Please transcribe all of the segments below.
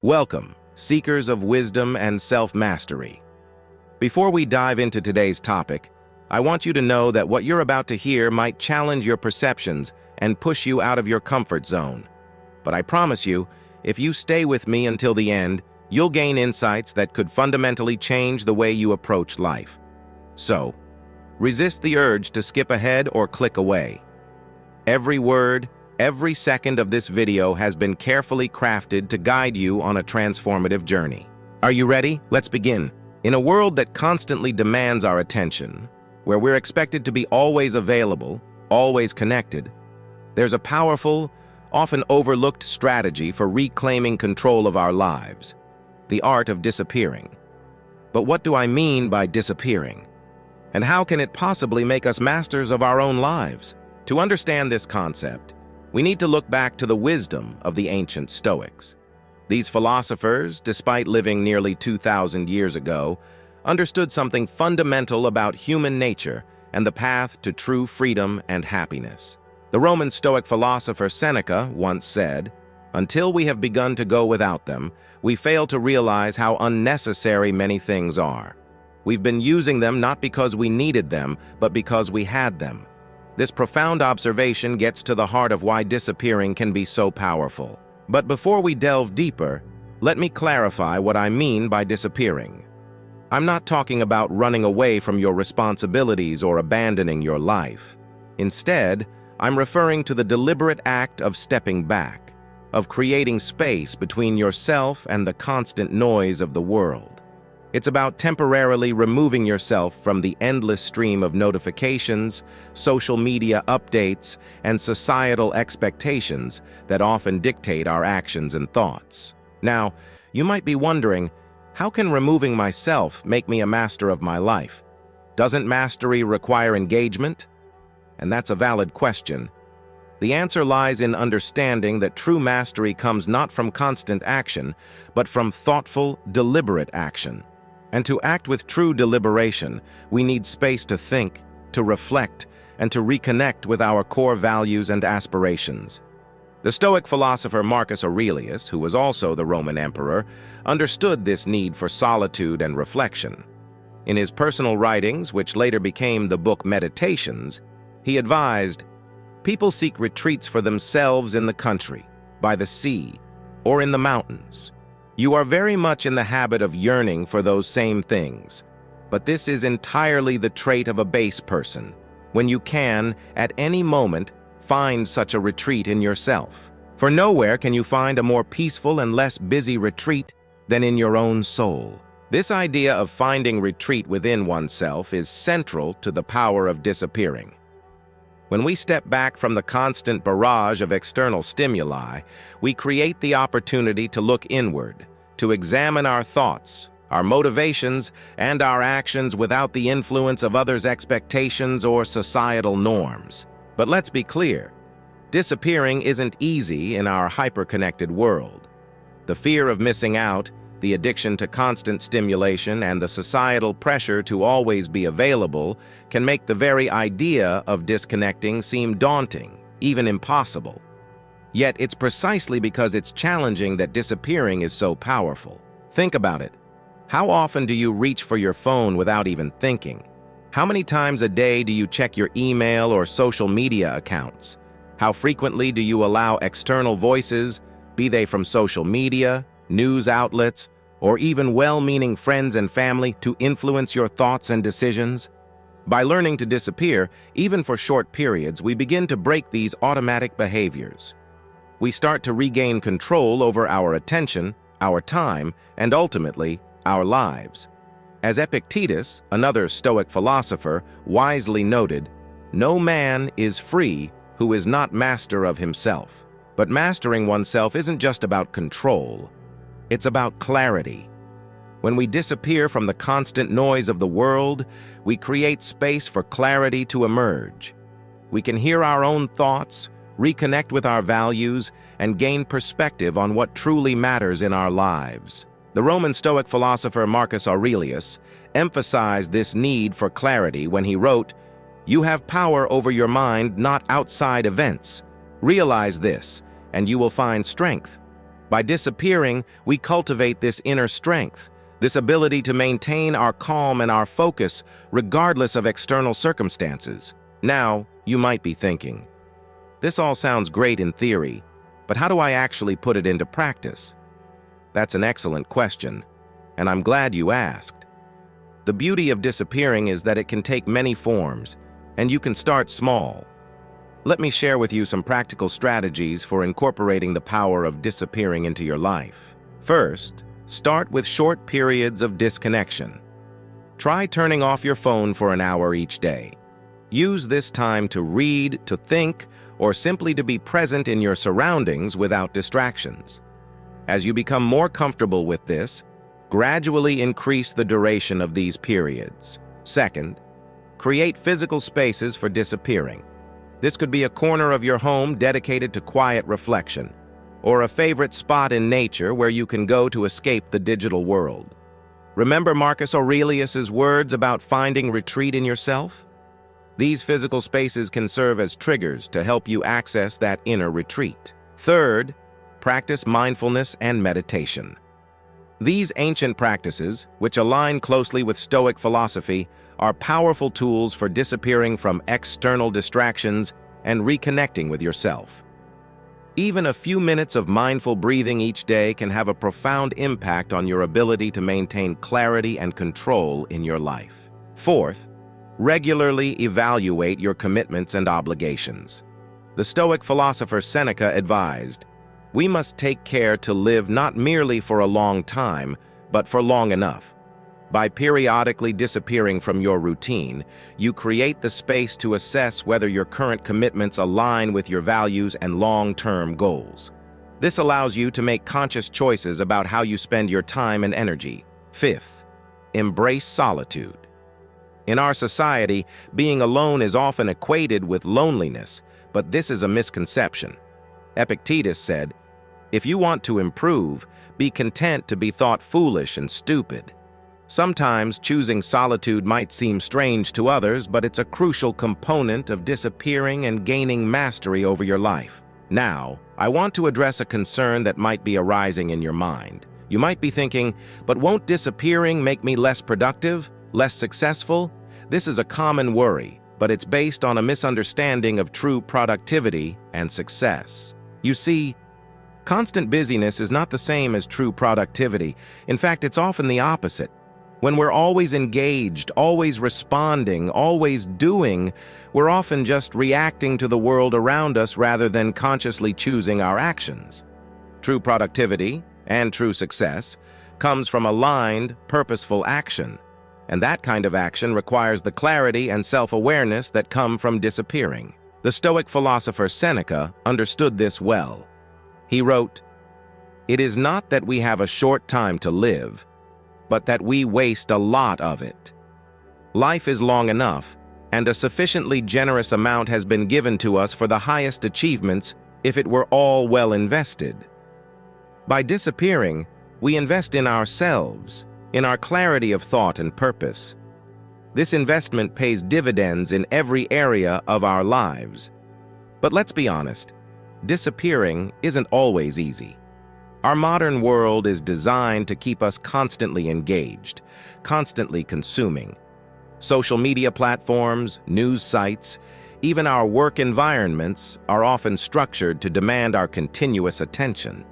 Welcome, seekers of wisdom and self-mastery. Before we dive into today's topic, I want you to know that what you're about to hear might challenge your perceptions and push you out of your comfort zone. But I promise you, if you stay with me until the end, you'll gain insights that could fundamentally change the way you approach life. So, resist the urge to skip ahead or click away. Every word, every second of this video has been carefully crafted to guide you on a transformative journey. Are you ready? Let's begin. In a world that constantly demands our attention, where we're expected to be always available, always connected, there's a powerful, often overlooked strategy for reclaiming control of our lives: the art of disappearing. But what do I mean by disappearing? And how can it possibly make us masters of our own lives? To understand this concept, we need to look back to the wisdom of the ancient Stoics. These philosophers, despite living nearly 2,000 years ago, understood something fundamental about human nature and the path to true freedom and happiness. The Roman Stoic philosopher Seneca once said, "Until we have begun to go without them, we fail to realize how unnecessary many things are. We've been using them not because we needed them, but because we had them." This profound observation gets to the heart of why disappearing can be so powerful. But before we delve deeper, let me clarify what I mean by disappearing. I'm not talking about running away from your responsibilities or abandoning your life. Instead, I'm referring to the deliberate act of stepping back, of creating space between yourself and the constant noise of the world. It's about temporarily removing yourself from the endless stream of notifications, social media updates, and societal expectations that often dictate our actions and thoughts. Now, you might be wondering, how can removing myself make me a master of my life? Doesn't mastery require engagement? And that's a valid question. The answer lies in understanding that true mastery comes not from constant action, but from thoughtful, deliberate action. And to act with true deliberation, we need space to think, to reflect, and to reconnect with our core values and aspirations. The Stoic philosopher Marcus Aurelius, who was also the Roman emperor, understood this need for solitude and reflection. In his personal writings, which later became the book Meditations, he advised, "People seek retreats for themselves in the country, by the sea, or in the mountains. You are very much in the habit of yearning for those same things, but this is entirely the trait of a base person, when you can, at any moment, find such a retreat in yourself. For nowhere can you find a more peaceful and less busy retreat than in your own soul." This idea of finding retreat within oneself is central to the power of disappearing. When we step back from the constant barrage of external stimuli, we create the opportunity to look inward, to examine our thoughts, our motivations, and our actions without the influence of others' expectations or societal norms. But let's be clear, disappearing isn't easy in our hyper-connected world. The fear of missing out, the addiction to constant stimulation, and the societal pressure to always be available can make the very idea of disconnecting seem daunting, even impossible. Yet it's precisely because it's challenging that disappearing is so powerful. Think about it. How often do you reach for your phone without even thinking? How many times a day do you check your email or social media accounts? How frequently do you allow external voices, be they from social media, news outlets, or even well-meaning friends and family, to influence your thoughts and decisions? By learning to disappear, even for short periods, we begin to break these automatic behaviors. We start to regain control over our attention, our time, and ultimately, our lives. As Epictetus, another Stoic philosopher, wisely noted, "No man is free who is not master of himself." But mastering oneself isn't just about control. It's about clarity. When we disappear from the constant noise of the world, we create space for clarity to emerge. We can hear our own thoughts, reconnect with our values, and gain perspective on what truly matters in our lives. The Roman Stoic philosopher Marcus Aurelius emphasized this need for clarity when he wrote, "You have power over your mind, not outside events. Realize this, and you will find strength." By disappearing, we cultivate this inner strength, this ability to maintain our calm and our focus regardless of external circumstances. Now, you might be thinking, this all sounds great in theory, but how do I actually put it into practice? That's an excellent question, and I'm glad you asked. The beauty of disappearing is that it can take many forms, and you can start small. Let me share with you some practical strategies for incorporating the power of disappearing into your life. First, start with short periods of disconnection. Try turning off your phone for an hour each day. Use this time to read, to think, or simply to be present in your surroundings without distractions. As you become more comfortable with this, gradually increase the duration of these periods. Second, create physical spaces for disappearing. This could be a corner of your home dedicated to quiet reflection, or a favorite spot in nature where you can go to escape the digital world. Remember Marcus Aurelius's words about finding retreat in yourself? These physical spaces can serve as triggers to help you access that inner retreat. Third, practice mindfulness and meditation. These ancient practices, which align closely with Stoic philosophy, are powerful tools for disappearing from external distractions and reconnecting with yourself. Even a few minutes of mindful breathing each day can have a profound impact on your ability to maintain clarity and control in your life. Fourth, regularly evaluate your commitments and obligations. The Stoic philosopher Seneca advised, "We must take care to live not merely for a long time, but for long enough." By periodically disappearing from your routine, you create the space to assess whether your current commitments align with your values and long-term goals. This allows you to make conscious choices about how you spend your time and energy. Fifth, embrace solitude. In our society, being alone is often equated with loneliness, but this is a misconception. Epictetus said, "If you want to improve, be content to be thought foolish and stupid." Sometimes choosing solitude might seem strange to others, but it's a crucial component of disappearing and gaining mastery over your life. Now, I want to address a concern that might be arising in your mind. You might be thinking, but won't disappearing make me less productive, less successful? This is a common worry, but it's based on a misunderstanding of true productivity and success. You see, constant busyness is not the same as true productivity. In fact, it's often the opposite. When we're always engaged, always responding, always doing, we're often just reacting to the world around us rather than consciously choosing our actions. True productivity and true success comes from aligned, purposeful action, and that kind of action requires the clarity and self-awareness that come from disappearing. The Stoic philosopher Seneca understood this well. He wrote, "It is not that we have a short time to live, but that we waste a lot of it. Life is long enough, and a sufficiently generous amount has been given to us for the highest achievements if it were all well invested." By disappearing, we invest in ourselves, in our clarity of thought and purpose. This investment pays dividends in every area of our lives. But let's be honest, disappearing isn't always easy. Our modern world is designed to keep us constantly engaged, constantly consuming. Social media platforms, news sites, even our work environments are often structured to demand our continuous attention.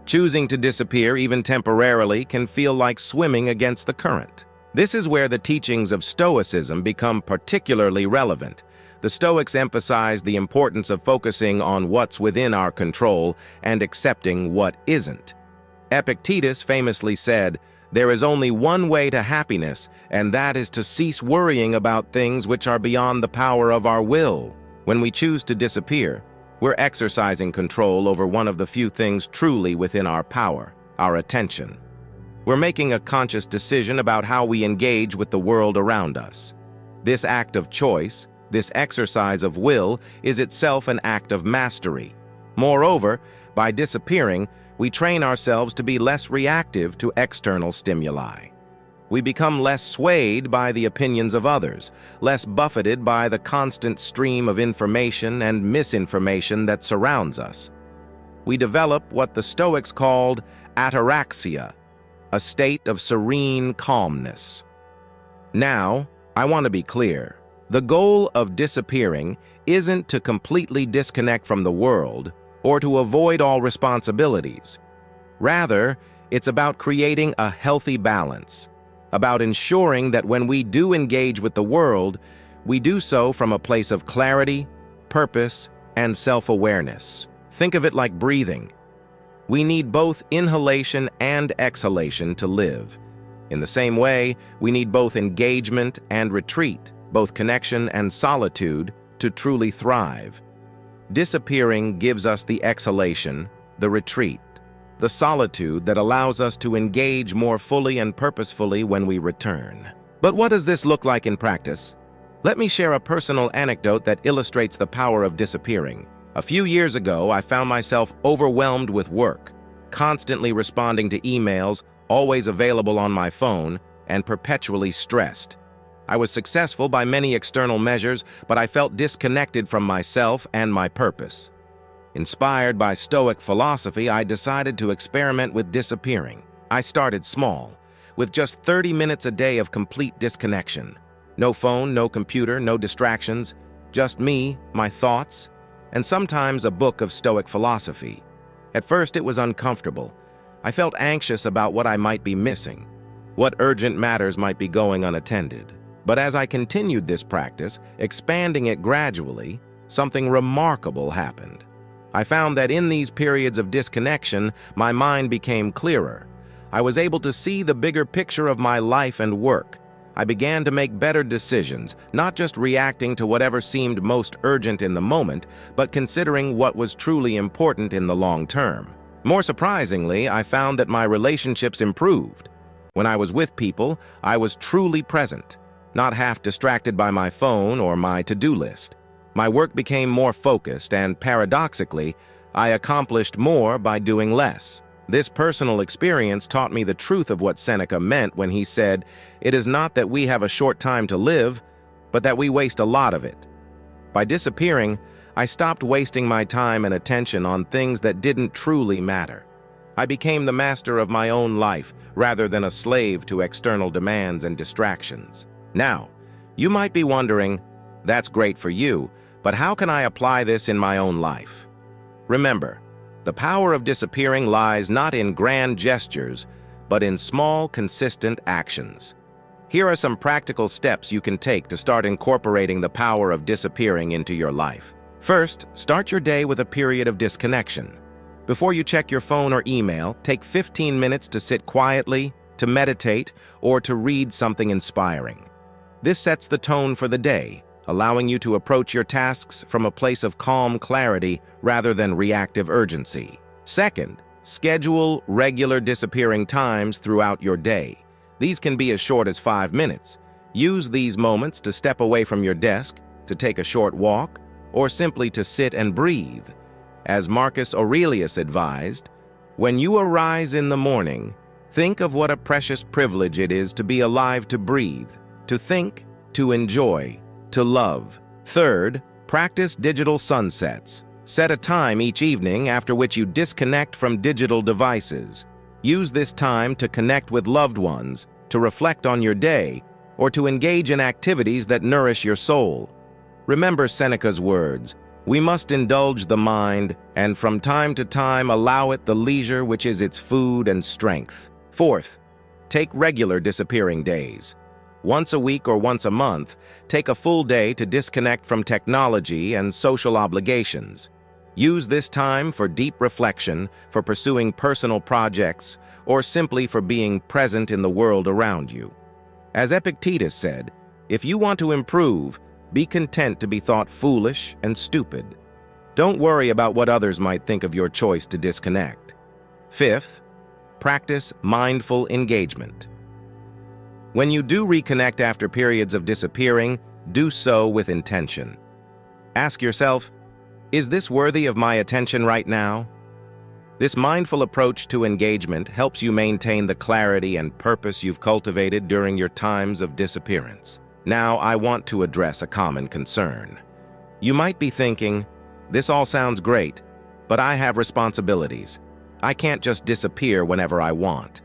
Choosing to disappear even temporarily can feel like swimming against the current. This is where the teachings of Stoicism become particularly relevant. The Stoics emphasize the importance of focusing on what's within our control and accepting what isn't. Epictetus famously said, "There is only one way to happiness, and that is to cease worrying about things which are beyond the power of our will." When we choose to disappear, we're exercising control over one of the few things truly within our power, our attention. We're making a conscious decision about how we engage with the world around us. This act of choice, this exercise of will, is itself an act of mastery. Moreover, by disappearing, we train ourselves to be less reactive to external stimuli. We become less swayed by the opinions of others, less buffeted by the constant stream of information and misinformation that surrounds us. we develop what the Stoics called ataraxia, a state of serene calmness. Now, I want to be clear. The goal of disappearing isn't to completely disconnect from the world or to avoid all responsibilities. Rather, it's about creating a healthy balance, about ensuring that when we do engage with the world, we do so from a place of clarity, purpose, and self-awareness. Think of it like breathing. We need both inhalation and exhalation to live. In the same way, we need both engagement and retreat, both connection and solitude, to truly thrive. Disappearing gives us the exhalation, the retreat, the solitude that allows us to engage more fully and purposefully when we return. But what does this look like in practice? Let me share a personal anecdote that illustrates the power of disappearing. A few years ago, I found myself overwhelmed with work, constantly responding to emails, always available on my phone, and perpetually stressed. I was successful by many external measures, but I felt disconnected from myself and my purpose. Inspired by Stoic philosophy, I decided to experiment with disappearing. I started small, with just 30 minutes a day of complete disconnection. No phone, no computer, no distractions, just me, my thoughts, and sometimes a book of Stoic philosophy. At first, it was uncomfortable. I felt anxious about what I might be missing, what urgent matters might be going unattended. But as I continued this practice, expanding it gradually, something remarkable happened. I found that in these periods of disconnection, my mind became clearer. I was able to see the bigger picture of my life and work. I began to make better decisions, not just reacting to whatever seemed most urgent in the moment, but considering what was truly important in the long term. More surprisingly, I found that my relationships improved. When I was with people, I was truly present, not half distracted by my phone or my to-do list. My work became more focused, and paradoxically, I accomplished more by doing less. This personal experience taught me the truth of what Seneca meant when he said, "It is not that we have a short time to live, but that we waste a lot of it." By disappearing, I stopped wasting my time and attention on things that didn't truly matter. I became the master of my own life rather than a slave to external demands and distractions. Now, you might be wondering, that's great for you, but how can I apply this in my own life? Remember, the power of disappearing lies not in grand gestures, but in small, consistent actions. Here are some practical steps you can take to start incorporating the power of disappearing into your life. First, start your day with a period of disconnection. Before you check your phone or email, take 15 minutes to sit quietly, to meditate, or to read something inspiring. This sets the tone for the day, allowing you to approach your tasks from a place of calm clarity rather than reactive urgency. Second, schedule regular disappearing times throughout your day. These can be as short as 5 minutes. Use these moments to step away from your desk, to take a short walk, or simply to sit and breathe. As Marcus Aurelius advised, when you arise in the morning, think of what a precious privilege it is to be alive, to breathe, to think, to enjoy, to love. Third, practice digital sunsets. Set a time each evening after which you disconnect from digital devices. Use this time to connect with loved ones, to reflect on your day, or to engage in activities that nourish your soul. Remember Seneca's words, "We must indulge the mind, and from time to time allow it the leisure which is its food and strength." Fourth, take regular disappearing days. Once a week or once a month, take a full day to disconnect from technology and social obligations. Use this time for deep reflection, for pursuing personal projects, or simply for being present in the world around you. As Epictetus said, if you want to improve, be content to be thought foolish and stupid. Don't worry about what others might think of your choice to disconnect. Fifth, practice mindful engagement. When you do reconnect after periods of disappearing, do so with intention. Ask yourself, is this worthy of my attention right now? This mindful approach to engagement helps you maintain the clarity and purpose you've cultivated during your times of disappearance. Now, I want to address a common concern. You might be thinking, this all sounds great, but I have responsibilities. I can't just disappear whenever I want.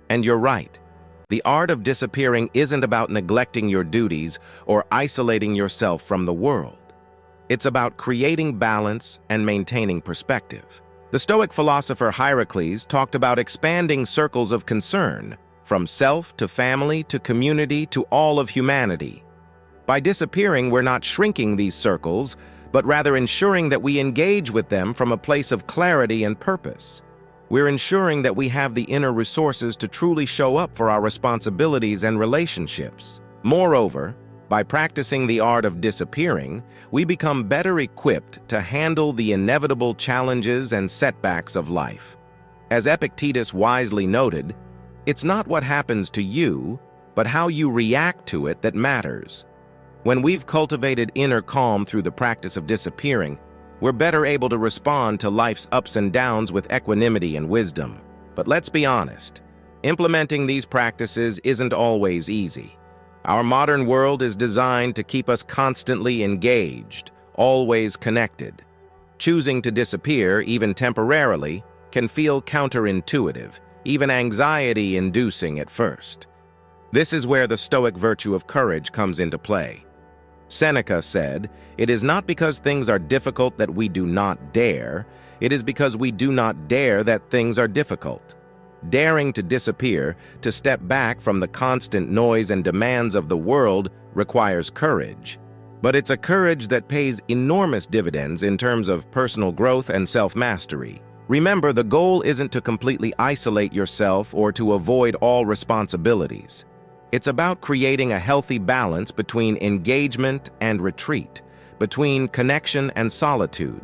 And you're right. The art of disappearing isn't about neglecting your duties or isolating yourself from the world. It's about creating balance and maintaining perspective. The Stoic philosopher Heracles talked about expanding circles of concern, from self to family to community to all of humanity. By disappearing, we're not shrinking these circles, but rather ensuring that we engage with them from a place of clarity and purpose. We're ensuring that we have the inner resources to truly show up for our responsibilities and relationships. Moreover, by practicing the art of disappearing, we become better equipped to handle the inevitable challenges and setbacks of life. As Epictetus wisely noted, it's not what happens to you, but how you react to it that matters. When we've cultivated inner calm through the practice of disappearing, we're better able to respond to life's ups and downs with equanimity and wisdom. But let's be honest, implementing these practices isn't always easy. Our modern world is designed to keep us constantly engaged, always connected. Choosing to disappear, even temporarily, can feel counterintuitive, even anxiety-inducing at first. This is where the Stoic virtue of courage comes into play. Seneca said, "It is not because things are difficult that we do not dare, it is because we do not dare that things are difficult." Daring to disappear, to step back from the constant noise and demands of the world, requires courage. But it's a courage that pays enormous dividends in terms of personal growth and self-mastery. Remember, the goal isn't to completely isolate yourself or to avoid all responsibilities. It's about creating a healthy balance between engagement and retreat, between connection and solitude.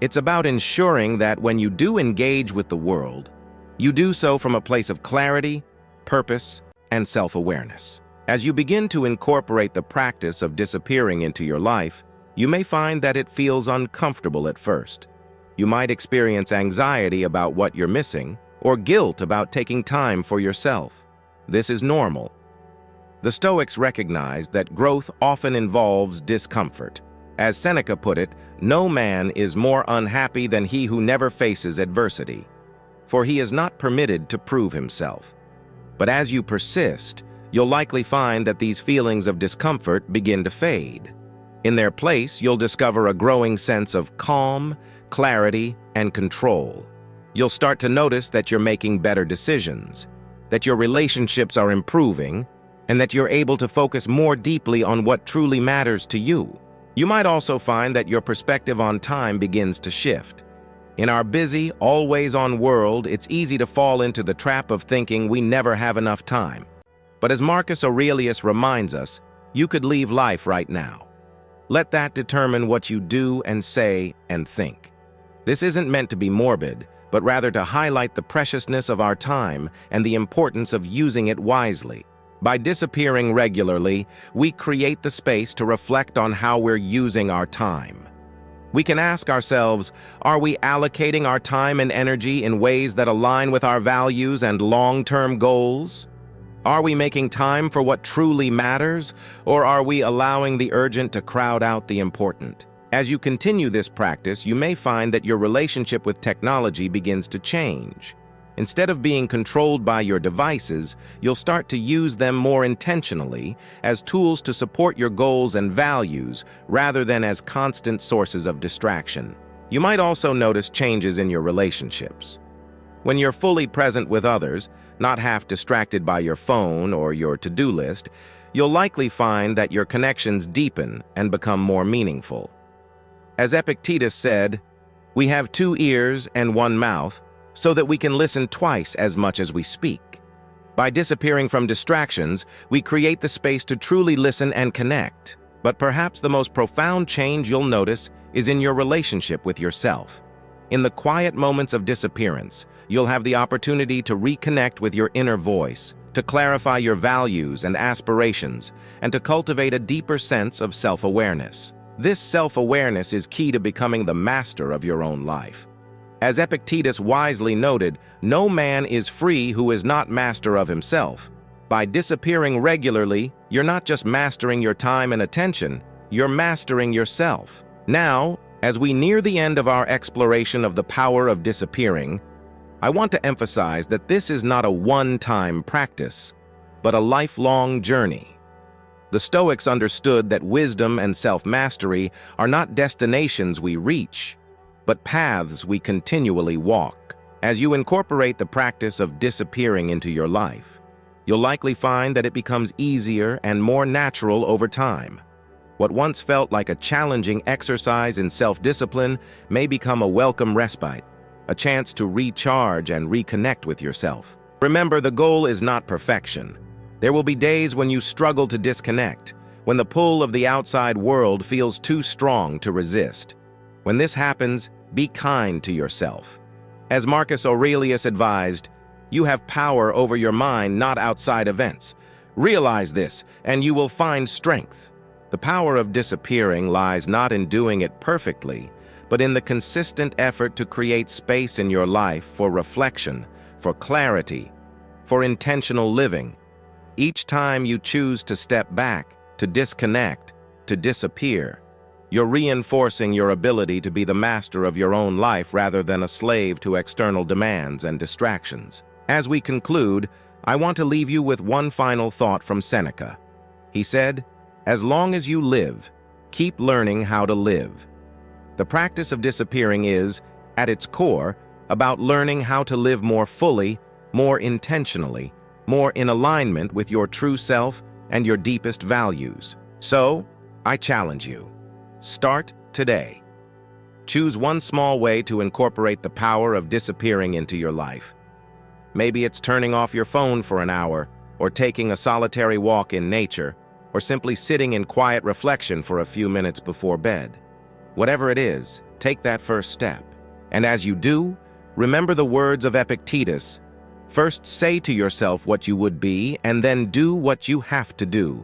It's about ensuring that when you do engage with the world, you do so from a place of clarity, purpose, and self-awareness. As you begin to incorporate the practice of disappearing into your life, you may find that it feels uncomfortable at first. You might experience anxiety about what you're missing, or guilt about taking time for yourself. This is normal. The Stoics recognize that growth often involves discomfort. As Seneca put it, no man is more unhappy than he who never faces adversity, for he is not permitted to prove himself. But as you persist, you'll likely find that these feelings of discomfort begin to fade. In their place, you'll discover a growing sense of calm, clarity, and control. You'll start to notice that you're making better decisions, that your relationships are improving, and that you're able to focus more deeply on what truly matters to you. You might also find that your perspective on time begins to shift. In our busy, always-on world, it's easy to fall into the trap of thinking we never have enough time. But as Marcus Aurelius reminds us, you could leave life right now. Let that determine what you do and say and think. This isn't meant to be morbid, but rather to highlight the preciousness of our time and the importance of using it wisely. By disappearing regularly, we create the space to reflect on how we're using our time. We can ask ourselves, are we allocating our time and energy in ways that align with our values and long-term goals? Are we making time for what truly matters, or are we allowing the urgent to crowd out the important? As you continue this practice, you may find that your relationship with technology begins to change. Instead of being controlled by your devices, you'll start to use them more intentionally as tools to support your goals and values rather than as constant sources of distraction. You might also notice changes in your relationships. When you're fully present with others, not half distracted by your phone or your to-do list, you'll likely find that your connections deepen and become more meaningful. As Epictetus said, "We have 2 ears and 1 mouth, so that we can listen twice as much as we speak." By disappearing from distractions, we create the space to truly listen and connect. But perhaps the most profound change you'll notice is in your relationship with yourself. In the quiet moments of disappearance, you'll have the opportunity to reconnect with your inner voice, to clarify your values and aspirations, and to cultivate a deeper sense of self-awareness. This self-awareness is key to becoming the master of your own life. As Epictetus wisely noted, no man is free who is not master of himself. By disappearing regularly, you're not just mastering your time and attention, you're mastering yourself. Now, As we near the end of our exploration of the power of disappearing, I want to emphasize that this is not a one-time practice, but a lifelong journey. The Stoics understood that wisdom and self-mastery are not destinations we reach, but paths we continually walk. As you incorporate the practice of disappearing into your life, you'll likely find that it becomes easier and more natural over time. What once felt like a challenging exercise in self-discipline may become a welcome respite, a chance to recharge and reconnect with yourself. Remember, the goal is not perfection. There will be days when you struggle to disconnect, when the pull of the outside world feels too strong to resist. When this happens, be kind to yourself. As Marcus Aurelius advised, you have power over your mind, not outside events. Realize this, and you will find strength. The power of disappearing lies not in doing it perfectly, but in the consistent effort to create space in your life for reflection, for clarity, for intentional living. Each time you choose to step back, to disconnect, to disappear, you're reinforcing your ability to be the master of your own life rather than a slave to external demands and distractions. As we conclude, I want to leave you with one final thought from Seneca. He said, "As long as you live, keep learning how to live." The practice of disappearing is, at its core, about learning how to live more fully, more intentionally, more in alignment with your true self and your deepest values. So, I challenge you. Start today. Choose one small way to incorporate the power of disappearing into your life. Maybe it's turning off your phone for an hour, or taking a solitary walk in nature, or simply sitting in quiet reflection for a few minutes before bed. Whatever it is, take that first step. And as you do, remember the words of Epictetus: first say to yourself what you would be, and then do what you have to do.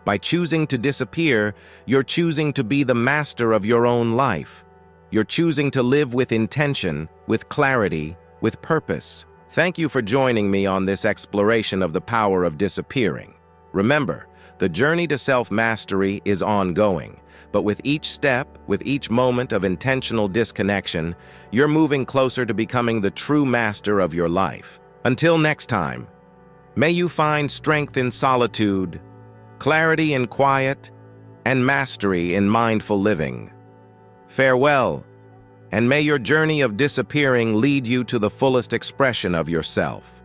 By choosing to disappear, you're choosing to be the master of your own life. You're choosing to live with intention, with clarity, with purpose. Thank you for joining me on this exploration of the power of disappearing. Remember, the journey to self-mastery is ongoing, but with each step, with each moment of intentional disconnection, you're moving closer to becoming the true master of your life. Until next time, may you find strength in solitude, clarity in quiet, and mastery in mindful living. Farewell, and may your journey of disappearing lead you to the fullest expression of yourself.